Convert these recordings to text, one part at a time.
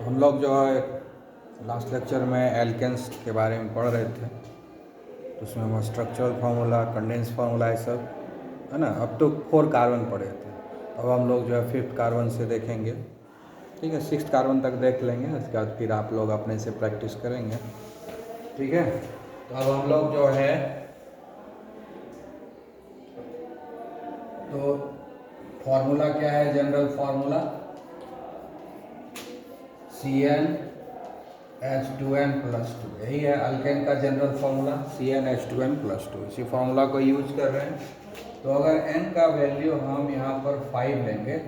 हम लोग जो है लास्ट लेक्चर में एल्केन्स के बारे में पढ़ रहे थे, तो उसमें हम स्ट्रक्चरल फार्मूला, कंडेंस फार्मूला, ये सब है ना। अब तो 4 कार्बन पढ़े थे, अब हम लोग जो है 5th कार्बन से देखेंगे। ठीक है, 6th कार्बन तक देख लेंगे, उसके बाद फिर आप लोग अपने से प्रैक्टिस करेंगे। ठीक है, तो अब हम लोग जो है तो फार्मूला क्या है, जनरल फार्मूला CnH2n+2, यही है अल्केन का जनरल फार्मूला CnH2n+2। इसी फार्मूला को यूज कर रहे हैं। तो अगर n का वैल्यू हम यहाँ पर 5 लेंगे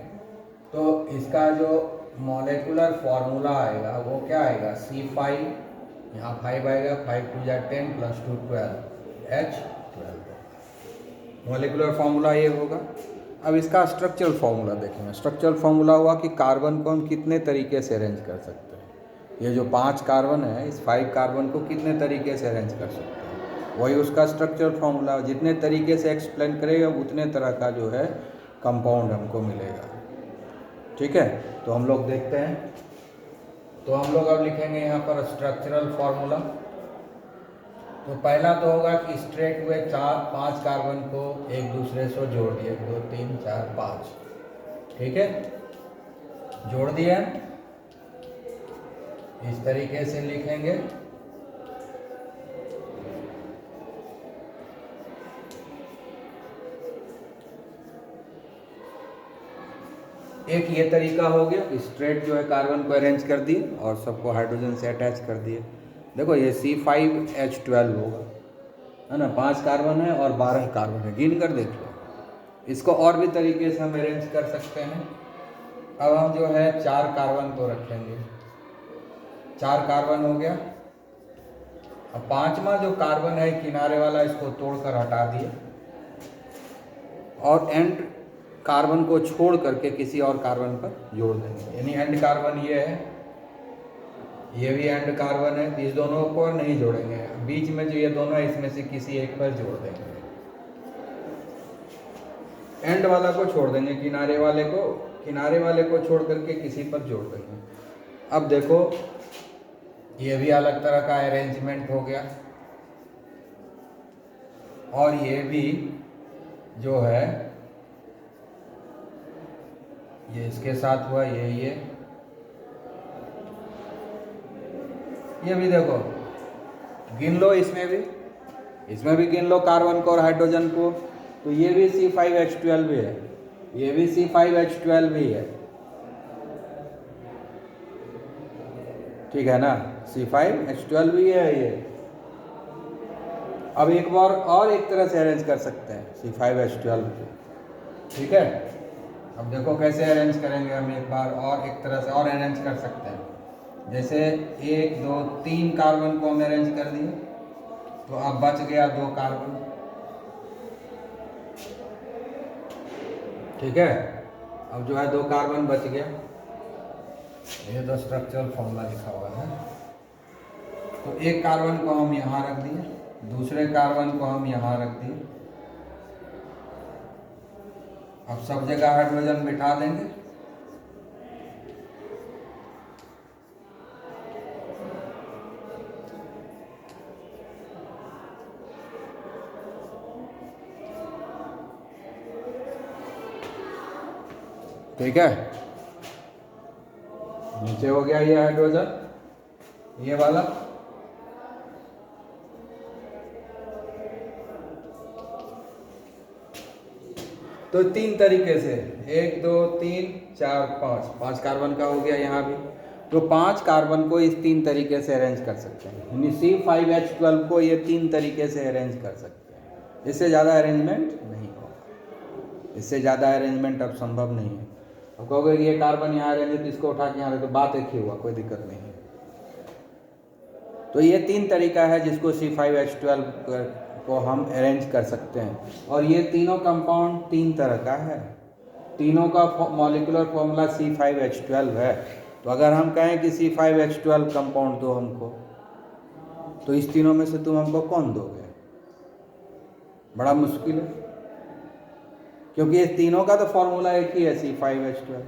तो इसका जो मॉलिक्यूलर फार्मूला आएगा वो क्या आएगा, C5, यहाँ 5 आएगा, 5 2 10 + 2 12, H12 मॉलिक्यूलर फार्मूला ये होगा। अब इसका स्ट्रक्चरल फार्मूला देखेंगे। स्ट्रक्चरल फार्मूला हुआ कि कार्बन को हम कितने तरीके से अरेंज कर सकते हैं। ये जो 5 कार्बन है, इस 5 कार्बन को कितने तरीके से अरेंज कर सकते हैं, वही उसका स्ट्रक्चरल फार्मूला। जितने तरीके से एक्सप्लेन करेगा उतने तरह का जो है कंपाउंड हमको मिलेगा। ठीक है, तो हम लोग देखते हैं। तो हम लोग अब लिखेंगे यहाँ पर स्ट्रक्चरल फार्मूला। तो पहला तो होगा कि स्ट्रेट हुए 5 कार्बन को एक दूसरे से जोड़ दिए, 2 3 4 5। ठीक है, जोड़ दिए, इस तरीके से लिखेंगे। एक ये तरीका हो गया, स्ट्रेट जो है कार्बन को अरेंज कर दिए और सबको हाइड्रोजन से अटैच कर दिए। देखो ये C5H12 होगा, है ना। 5 कार्बन है और 12 कार्बन है, गिन कर देख लो। इसको और भी तरीके से हम अरेंज कर सकते हैं। अब हम जो है 4 कार्बन को रखेंगे, 4 कार्बन हो गया। अब 5वां जो कार्बन है किनारे वाला, इसको तोड़कर हटा दिए और एंड कार्बन को छोड़ करके किसी और कार्बन पर जोड़ देंगे। यानी एंड कार्बन ये है, ये भी एंड कार्बन है। इस दोनों को नहीं जोड़ेंगे, बीच में जो ये दोनों है इसमें से किसी एक पर जोड़ देंगे। एंड वाला को छोड़ देंगे, किनारे वाले को छोड़ करके किसी पर जोड़ देंगे। अब देखो ये भी अलग तरह का अरेंजमेंट हो गया, और ये भी जो है ये इसके साथ हुआ, ये भी देखो, गिन लो, इसमें भी गिन लो कार्बन को और हाइड्रोजन को। तो ये भी C5H12 भी है, ये भी C5H12 भी है। ठीक है ना, C5H12 भी है ये। अब एक बार और एक तरह से अरेंज कर सकते हैं C5H12 को। ठीक है, अब देखो कैसे अरेंज करेंगे हम। एक बार और एक तरह से और अरेंज कर सकते हैं। जैसे 1 2 3 कार्बन को हम अरेंज कर दिए, तो अब बच गया 2 कार्बन। ठीक है, अब जो है 2 कार्बन बच गया। ये तो स्ट्रक्चरल फॉर्मूला लिखा हुआ है। तो एक कार्बन को हम यहाँ रख दिए, दूसरे कार्बन को हम यहाँ रख दिए। अब सब जगह हाइड्रोजन बिठा देंगे। ठीक है, नीचे हो गया ये हाइड्रोजन, ये वाला। तो 3 तरीके से, 1 2 3 4 5 कार्बन का हो गया यहाँ भी। तो 5 कार्बन को इस 3 तरीके से अरेंज कर सकते हैं, यानी C5H12 को ये 3 तरीके से अरेंज कर सकते हैं। इससे ज़्यादा अरेंजमेंट नहीं होगा, इससे ज़्यादा अरेंजमेंट अब संभव नहीं है। अब कहोगे कि ये कार्बन यहाँ अरेंज है तो इसको उठा के यहाँ रख दो, बात एक ही हुआ, कोई दिक्कत नहीं है। तो ये 3 तरीका है जिसको C5H12 को हम अरेंज कर सकते हैं। और ये तीनों कंपाउंड 3 तरह का है, तीनों का मॉलिक्यूलर फॉर्मूला C5H12 है। तो अगर हम कहें कि C5H12 कंपाउंड दो हमको, तो इस तीनों में से तुम हमको कौन दोगे? बड़ा मुश्किल है, क्योंकि इस तीनों का तो फॉर्मूला एक ही है, C5H12।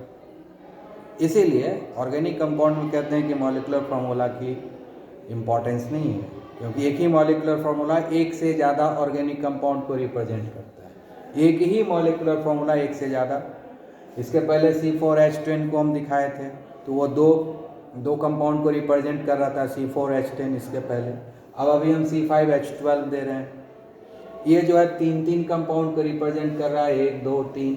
इसीलिए ऑर्गेनिक कंपाउंड में कहते हैं कि मॉलिक्यूलर फार्मूला की इम्पोर्टेंस नहीं है, क्योंकि एक ही मॉलिक्यूलर फार्मूला एक से ज़्यादा ऑर्गेनिक कंपाउंड को रिप्रेजेंट करता है। एक ही मॉलिक्यूलर फार्मूला एक से ज़्यादा। इसके पहले C4H10 को हम दिखाए थे, तो वो दो कंपाउंड को रिप्रेजेंट कर रहा था, C4H10 इसके पहले। अब अभी हम C5H12 दे रहे हैं, ये जो है तीन कंपाउंड को रिप्रेजेंट कर रहा है, 1 2 3,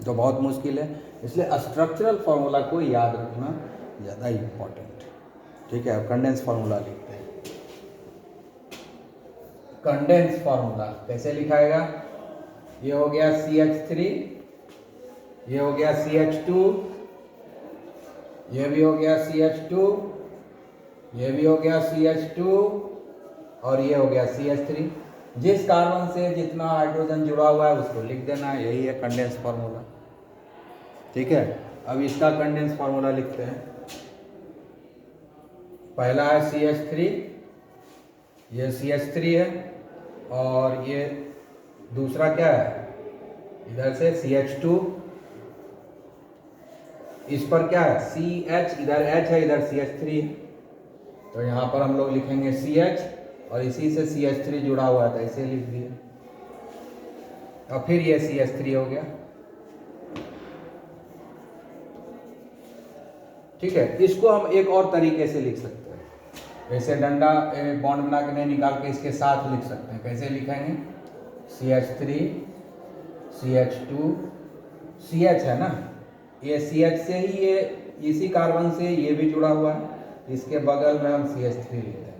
जो बहुत मुश्किल है। इसलिए स्ट्रक्चरल फार्मूला को याद रखना ज़्यादा इम्पोर्टेंट। ठीक है, अब कंडेंस फार्मूला लिखते हैं। कंडेंस फार्मूला कैसे लिखाएगा? ये हो गया CH3, ये हो गया CH2, ये भी हो गया CH2, ये भी हो गया CH2, और ये हो गया CH3। जिस कार्बन से जितना हाइड्रोजन जुड़ा हुआ है उसको लिख देना है, यही है कंडेंस फार्मूला। ठीक है, अब इसका कंडेंस फार्मूला लिखते हैं। पहला है CH3, ये CH3 है, और ये दूसरा क्या है, इधर से CH2, इस पर क्या है CH, इधर H है, इधर CH3 है, तो यहाँ पर हम लोग लिखेंगे CH, और इसी से CH3 जुड़ा हुआ था, इसे लिख दिए, और फिर ये CH3 हो गया। ठीक है, इसको हम एक और तरीके से लिख सकते हैं, वैसे डंडा बॉन्ड बना के नहीं निकाल के इसके साथ लिख सकते हैं। कैसे लिखेंगे? CH3 CH2 CH है ना, ये CH से ही ये इसी कार्बन से ये भी जुड़ा हुआ है, इसके बगल में हम CH3 लिख देंगे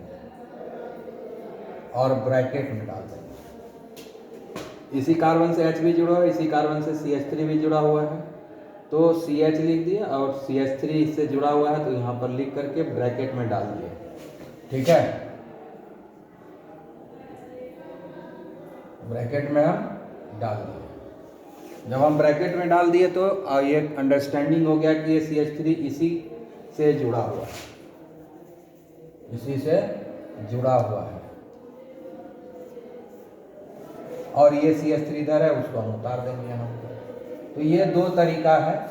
और ब्रैकेट में डाल देंगे। इसी कार्बन से H भी जुड़ा हुआ है, इसी कार्बन से CH3 भी जुड़ा हुआ है, तो CH लिख दिया और CH3 इससे जुड़ा हुआ है, तो यहाँ पर लिख करके ब्रैकेट में डाल दिया। ठीक है, ब्रैकेट में हम डाल दिए। जब हम ब्रैकेट में डाल दिए तो ये अंडरस्टैंडिंग हो गया कि ये CH3 इसी से जुड़ा हुआ है, इसी से जुड़ा हुआ है, और ये CH3 इधर है, उसको हम उतार देंगे यहाँ पर। तो ये दो तरीका है,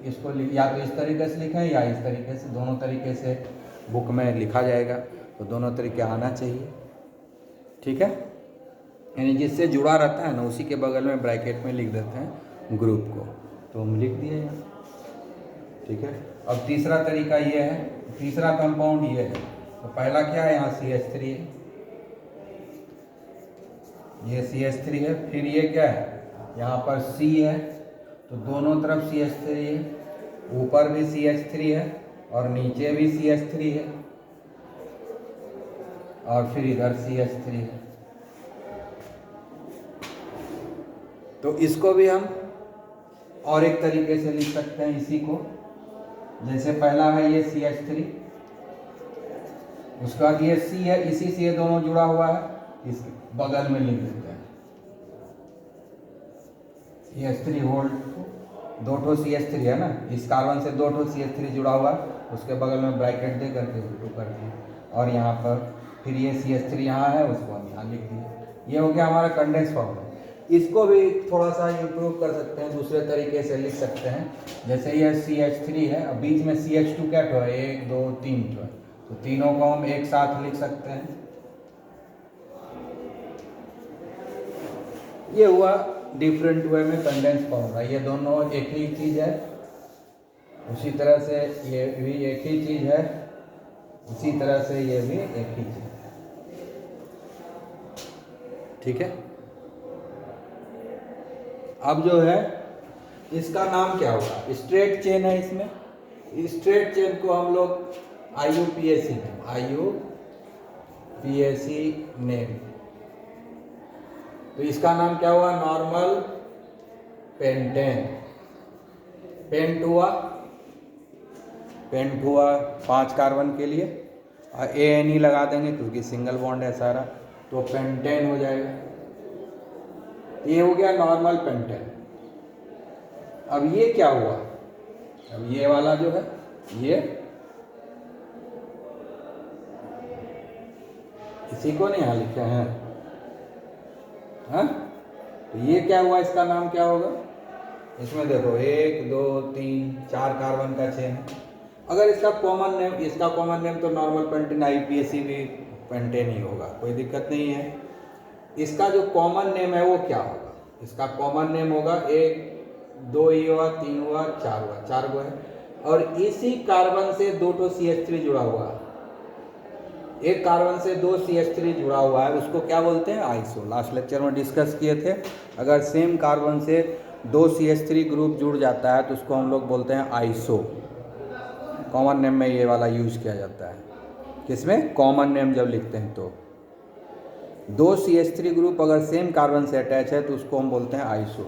इसको या तो इस तरीके से लिखें या इस तरीके से, दोनों तरीके से बुक में लिखा जाएगा, तो दोनों तरीके आना चाहिए। ठीक है, यानी जिससे जुड़ा रहता है ना उसी के बगल में ब्रैकेट में लिख देते हैं ग्रुप को, तो हम लिख दिए यहाँ। ठीक है, अब तीसरा तरीका ये है, तीसरा कंपाउंड ये है। तो पहला क्या है, यहाँ CH3 है, ये CH3 है, फिर ये क्या है, यहाँ पर C है, तो दोनों तरफ CH3 है, ऊपर भी CH3 है और नीचे भी CH3 है, और फिर इधर CH3 है। तो इसको भी हम और एक तरीके से लिख सकते हैं इसी को, जैसे पहला है ये CH3, उसका बाद ये C है, इसी से ये दोनों जुड़ा हुआ है, इस बगल में लिख देते हैं CH3 होल्ड, दो ठो CH3 है ना, इस कार्बन से दो ठो CH3 जुड़ा हुआ है, उसके बगल में ब्रैकेट दे करके उसको कर दिए, और यहाँ पर फिर ये CH3 यहाँ है, उसको हम यहाँ लिख दिए। ये हो गया हमारा कंडेंस फार्मूला। इसको भी थोड़ा सा इम्प्रूव कर सकते हैं, दूसरे तरीके से लिख सकते हैं। जैसे ये CH3 है, अब बीच में CH2 क्या ठो है, 1 2 3 ठो है, तो तीनों को हम एक साथ लिख सकते हैं। ये हुआ डिफरेंट वे में कंडेंस फार्मूला, ये दोनों एक ही चीज़ है। उसी तरह से ये भी एक ही चीज़ है, उसी तरह से ये भी एक ही चीज़ है। ठीक है, अब जो है इसका नाम क्या होगा, स्ट्रेट चेन है, इसमें स्ट्रेट चेन को हम लोग IUPAC नेम, तो इसका नाम क्या हुआ, नॉर्मल पेंटेन। पेंट हुआ 5 कार्बन के लिए, और ANE लगा देंगे क्योंकि सिंगल बॉन्ड है सारा, तो पेंटेन हो जाएगा। ये हो गया नॉर्मल पेंटेन। अब ये क्या हुआ, अब ये वाला जो है, ये इसी को नहीं यहाँ लिखे हैं, हाँ, तो ये क्या हुआ, इसका नाम क्या होगा, इसमें देखो 1 2 3 4 कार्बन का चेन है। अगर इसका कॉमन नेम तो नॉर्मल पेंटेन आईपीएसी भी पेंटेन ही होगा, कोई दिक्कत नहीं है। इसका जो कॉमन नेम है वो क्या होगा? इसका कॉमन नेम होगा 1 2 ये हुआ, 3 हुआ, 4 हुआ, 4 गो है। और इसी कार्बन से 2 तो CH3 जुड़ा हुआ है, एक कार्बन से 2 CH3 जुड़ा हुआ है, उसको क्या बोलते हैं? आइसो। लास्ट लेक्चर में डिस्कस किए थे। अगर सेम कार्बन से 2 CH3 ग्रुप जुड़ जाता है तो उसको हम लोग बोलते हैं आइसो। कॉमन नेम में ये वाला यूज किया जाता है। किसमें? कॉमन नेम जब लिखते हैं तो 2 CH3 ग्रुप अगर सेम कार्बन से अटैच है तो उसको हम बोलते हैं आइसो।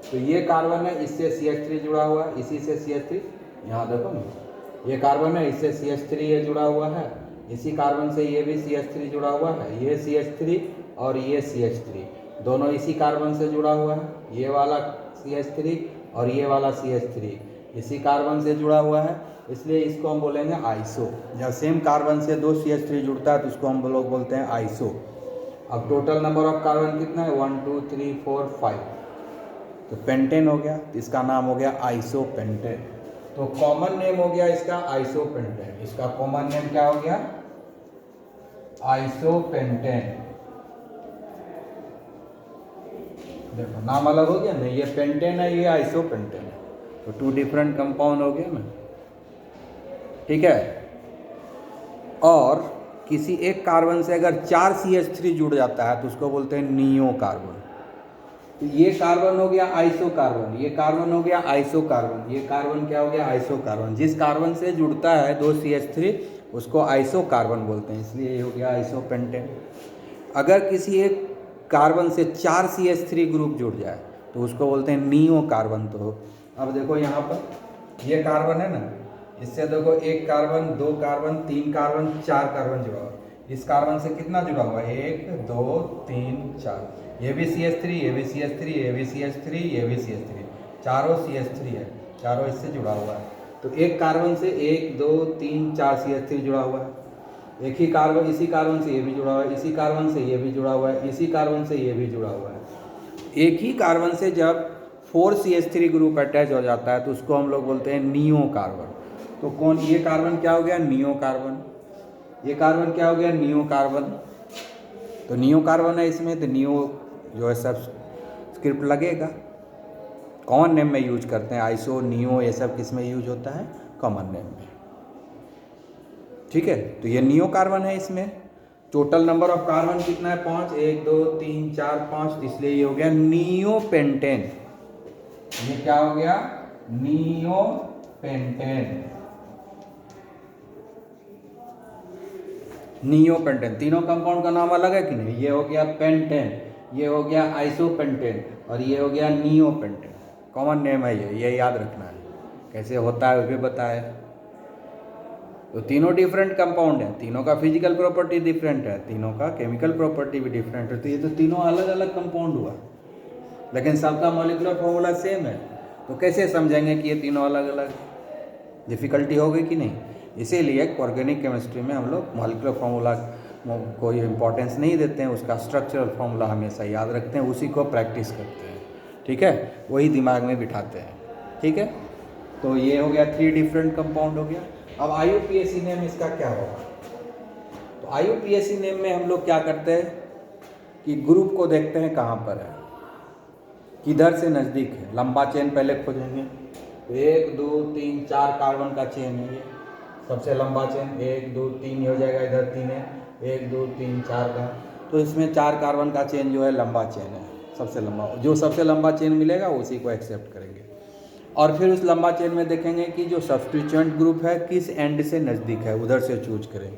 तो ये कार्बन है, इससे CH3 जुड़ा हुआ है, इसी से CH3, यहाँ देखो ना, ये कार्बन है, इससे CH3 ये जुड़ा हुआ है, इसी कार्बन से ये भी CH3 जुड़ा हुआ है, ये CH3 और ये CH3 दोनों इसी कार्बन से जुड़ा हुआ है। ये वाला CH3 और ये वाला CH3 इसी कार्बन से जुड़ा हुआ है, इसलिए इसको हम बोलेंगे आइसो। जब सेम कार्बन से 2 CH3 जुड़ता है तो उसको हम लोग बोलते हैं आइसो। अब टोटल नंबर ऑफ कार्बन कितना है? 1 2 3 4 5, तो पेंटेन हो गया, इसका नाम हो गया आइसोपेंटेन। तो कॉमन नेम हो गया इसका आइसोपेंटेन। इसका कॉमन नेम क्या हो गया? आइसोपेंटेन। देखो नाम अलग हो गया ना, ये पेंटेन है, ये आइसोपेंटेन है, तो 2 डिफरेंट कंपाउंड हो गया ना, ठीक है। और किसी एक कार्बन से अगर 4 CH3 जुड़ जाता है तो उसको बोलते हैं नियो कार्बन। तो ये कार्बन हो गया आइसो कार्बन, ये कार्बन हो गया आइसो कार्बन, ये कार्बन क्या हो गया? Iso carbon. जिस कार्बन से जुड़ता है 2 CH3 उसको आइसो कार्बन बोलते हैं, इसलिए ये हो गया आइसोपेंटेन। अगर किसी एक कार्बन से 4 CH3 ग्रुप जुड़ जाए तो उसको बोलते हैं नियो कार्बन। तो अब देखो यहाँ पर ये कार्बन है ना, इससे देखो 1 कार्बन 2 कार्बन 3 कार्बन 4 कार्बन जुड़ा हुआ है। इस कार्बन से कितना जुड़ा हुआ है? 1 2 3 4, ये भी CH3, ये भी CH3, ये भी CH3, ये भी CH3, चारों CH3 है, चारों इससे जुड़ा हुआ है। तो एक कार्बन से 1 2 3 4 CH3 जुड़ा हुआ है। एक ही कार्बन, इसी कार्बन से ये भी जुड़ा हुआ है, इसी कार्बन से ये भी जुड़ा हुआ है, इसी कार्बन से ये भी जुड़ा हुआ है। एक ही कार्बन से जब 4 CH3 ग्रुप अटैच हो जाता है तो उसको हम लोग बोलते हैं नियो कार्बन। तो कौन? ये कार्बन क्या हो गया? Neo carbon. ये कार्बन क्या हो गया? Neo carbon. तो नियो कार्बन है इसमें, तो नियो जो है सब स्क्रिप्ट लगेगा। कॉमन नेम में यूज करते हैं, आइसो नियो ये सब किस में यूज होता है? कॉमन नेम में, ठीक है। तो ये नियो कार्बन है। इसमें टोटल नंबर ऑफ कार्बन कितना है? 5, 1 2 3 4 5, इसलिए ये हो गया नियो पेंटेन। ये क्या हो गया? Neo pentane. नियो पेंटेन, तीनों कंपाउंड का नाम अलग है कि नहीं? ये हो गया पेंटेन, ये हो गया आइसोपेंटेन और ये हो गया नियो पेंटेन। कॉमन नेम है ये याद रखना है। कैसे होता है वो भी बताया। तो तीनों डिफरेंट कंपाउंड है, तीनों का फिजिकल प्रॉपर्टी डिफरेंट है, तीनों का केमिकल प्रॉपर्टी भी डिफरेंट है। तो ये तो तीनों अलग अलग कंपाउंड हुआ, लेकिन सबका मॉलिक्यूलर फॉर्मूला सेम है। तो कैसे समझेंगे कि ये तीनों अलग अलग? डिफ़िकल्टी होगी कि नहीं? इसीलिए ऑर्गेनिक केमिस्ट्री में हम लोग मॉलिक्यूलर फार्मूला को इम्पोर्टेंस नहीं देते हैं, उसका स्ट्रक्चरल फार्मूला हमेशा याद रखते हैं, उसी को प्रैक्टिस करते हैं, ठीक है, वही दिमाग में बिठाते हैं, ठीक है। तो ये हो गया 3 डिफरेंट कंपाउंड हो गया। अब IUPAC नेम इसका क्या होगा? तो IUPAC नेम में हम लोग क्या करते हैं कि ग्रुप को देखते हैं कहाँ पर है, किधर से नज़दीक है। लंबा चेन पहले खोजेंगे, तो 1 2 3 4 कार्बन का चेन है ये, सबसे लंबा चेन 1 2 3 हो जाएगा, इधर 3 है, 1 2 3 4 का, तो इसमें 4 कार्बन का चेन जो है लंबा चेन है, सबसे लंबा। जो सबसे लंबा चेन मिलेगा उसी को एक्सेप्ट करेंगे। और फिर उस लंबा चेन में देखेंगे कि जो सब्स्टिट्यूएंट ग्रुप है किस एंड से नज़दीक है, उधर से चूज करेंगे।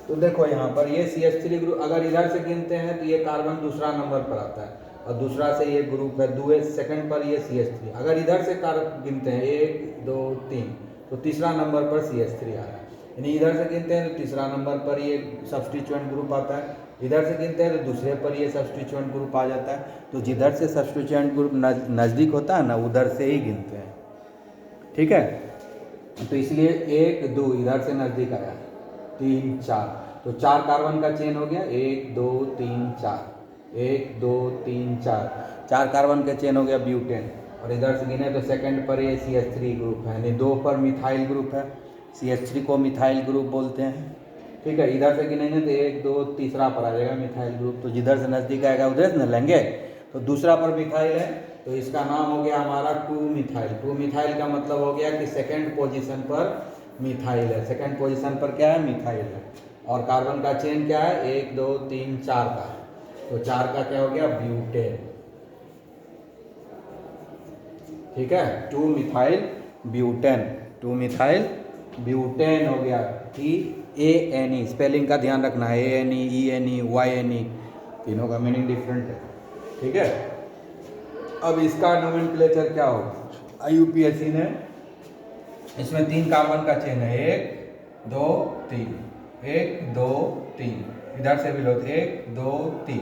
तो देखो यहाँ पर ये CH3 ग्रुप अगर इधर से गिनते हैं तो ये कार्बन दूसरा नंबर पर आता है, और दूसरा से ये ग्रुप है दुए सेकंड पर ये CH3। अगर इधर से कार्बन गिनते हैं 1 2 3 तो तीसरा नंबर पर CH3 आ रहा है, यानी इधर से गिनते हैं तो तीसरा नंबर पर ये सब्स्टिट्यूएंट ग्रुप आता है, इधर से गिनते हैं तो दूसरे पर ये सब्स्टिट्यूएंट ग्रुप आ जाता है। तो जिधर से सब्स्टिट्यूएंट ग्रुप नज़दीक होता है ना, उधर से ही गिनते हैं, ठीक है। तो इसलिए 1 2 इधर से नज़दीक आया, 3 4, तो 4 कार्बन का चेन हो गया, 1 2 3 4, 1 2 3 4, 4 कार्बन का चेन हो गया ब्यूटेन। और इधर से गिने तो सेकंड पर ये CH3 ग्रुप है, यानी 2 पर मिथाइल ग्रुप है, CH3 को मिथाइल ग्रुप बोलते हैं। ठीक है, इधर से गिनेंगे तो 1 2 तीसरा पर आ जाएगा मिथाइल ग्रुप, तो जिधर से नज़दीक आएगा उधर से न लेंगे। तो दूसरा पर मिथाइल है तो इसका नाम हो गया हमारा 2 मिथाइल। 2 मिथाइल का मतलब हो गया कि सेकेंड पोजिशन पर मिथाइल है, सेकेंड पोजिशन पर क्या है, मिथाइल है। और कार्बन का चेन क्या है, 1 2 3 4 का, तो 4 का क्या हो गया, ब्यूटेन। ठीक है, 2 मिथाइल ब्यूटेन, 2 मिथाइल ब्यूटेन हो गया। TANE स्पेलिंग का ध्यान रखना है, ANE ENE YNE तीनों का मीनिंग डिफरेंट है। ठीक है, अब इसका नोमेनक्लेचर क्या होगा, IUPAC ने इसमें 3 कार्बन का चेन है, 1 2 3, 1 2 3, इधर से भी लो 1 2 3,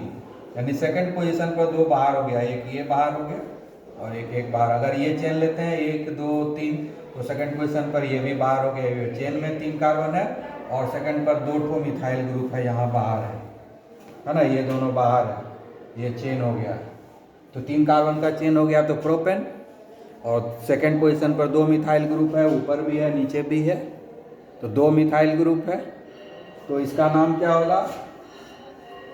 यानी सेकंड पोजीशन पर 2 बाहर हो गया, एक ये बाहर हो गया और एक बाहर। अगर ये चेन लेते हैं 1 2 3, तो सेकंड पोजीशन पर ये भी बाहर हो गया, चेन में 3 कार्बन है और सेकंड पर 2 ठो मिथाइल ग्रुप है, यहाँ बाहर है ना, ये दोनों बाहर है, ये चेन हो गया। तो 3 कार्बन का चेन हो गया तो प्रोपेन, और सेकंड पोजीशन पर 2 मिथाइल ग्रुप है, ऊपर भी है नीचे भी है, तो 2 मिथाइल ग्रुप है। तो इसका नाम क्या होगा,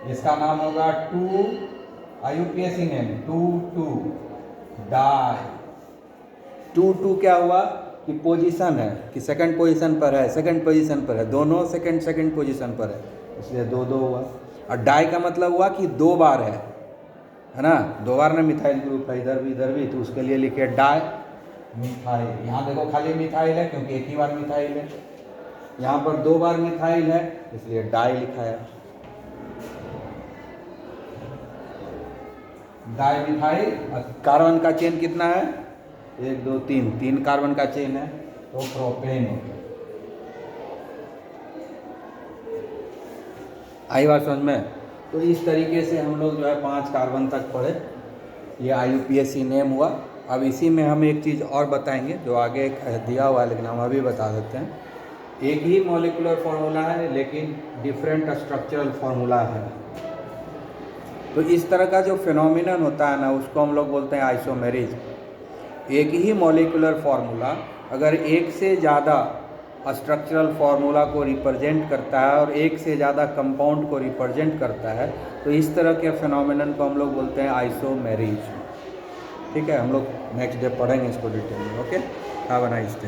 इसका नाम होगा 2 IUPAC नेम 2 डाई। 2 क्या हुआ कि पोजीशन है, कि सेकंड पोजीशन पर है, सेकंड पोजीशन पर है, दोनों सेकंड पोजीशन पर है, इसलिए 2 हुआ। और डाई का मतलब हुआ कि 2 बार है ना, 2 बार ना मिथाइल ग्रुप है, इधर भी, तो उसके लिए लिखे डाई मिथाइल। यहाँ देखो खाली मिथाइल है क्योंकि एक ही बार मिथाइल है, यहाँ पर 2 बार मिथाइल है इसलिए डाई लिखा है, डाई मिथाइल। कार्बन का चेन कितना है, 1 2 3, 3 कार्बन का चेन है तो प्रोपेन हो गया। आई बात समझ में। तो इस तरीके से हम लोग जो है 5 कार्बन तक पढ़े, ये IUPAC नेम हुआ। अब इसी में हम एक चीज़ और बताएंगे जो आगे दिया हुआ है, लेकिन हम अभी बता देते हैं। एक ही मॉलिक्यूलर फार्मूला है लेकिन डिफरेंट स्ट्रक्चरल फार्मूला है। तो इस तरह का जो फिनोमिनन होता है ना, उसको हम लोग बोलते हैं आइसोमेरिज्म। एक ही मॉलिक्यूलर फार्मूला अगर एक से ज़्यादा स्ट्रक्चरल फार्मूला को रिप्रेजेंट करता है और एक से ज़्यादा कंपाउंड को रिप्रेजेंट करता है, तो इस तरह के फिनोमिनन को हम लोग बोलते हैं आइसोमेरिज्म। ठीक है, हम लोग नेक्स्ट डे पढ़ेंगे इसको डिटेल में। Okay, have a nice day.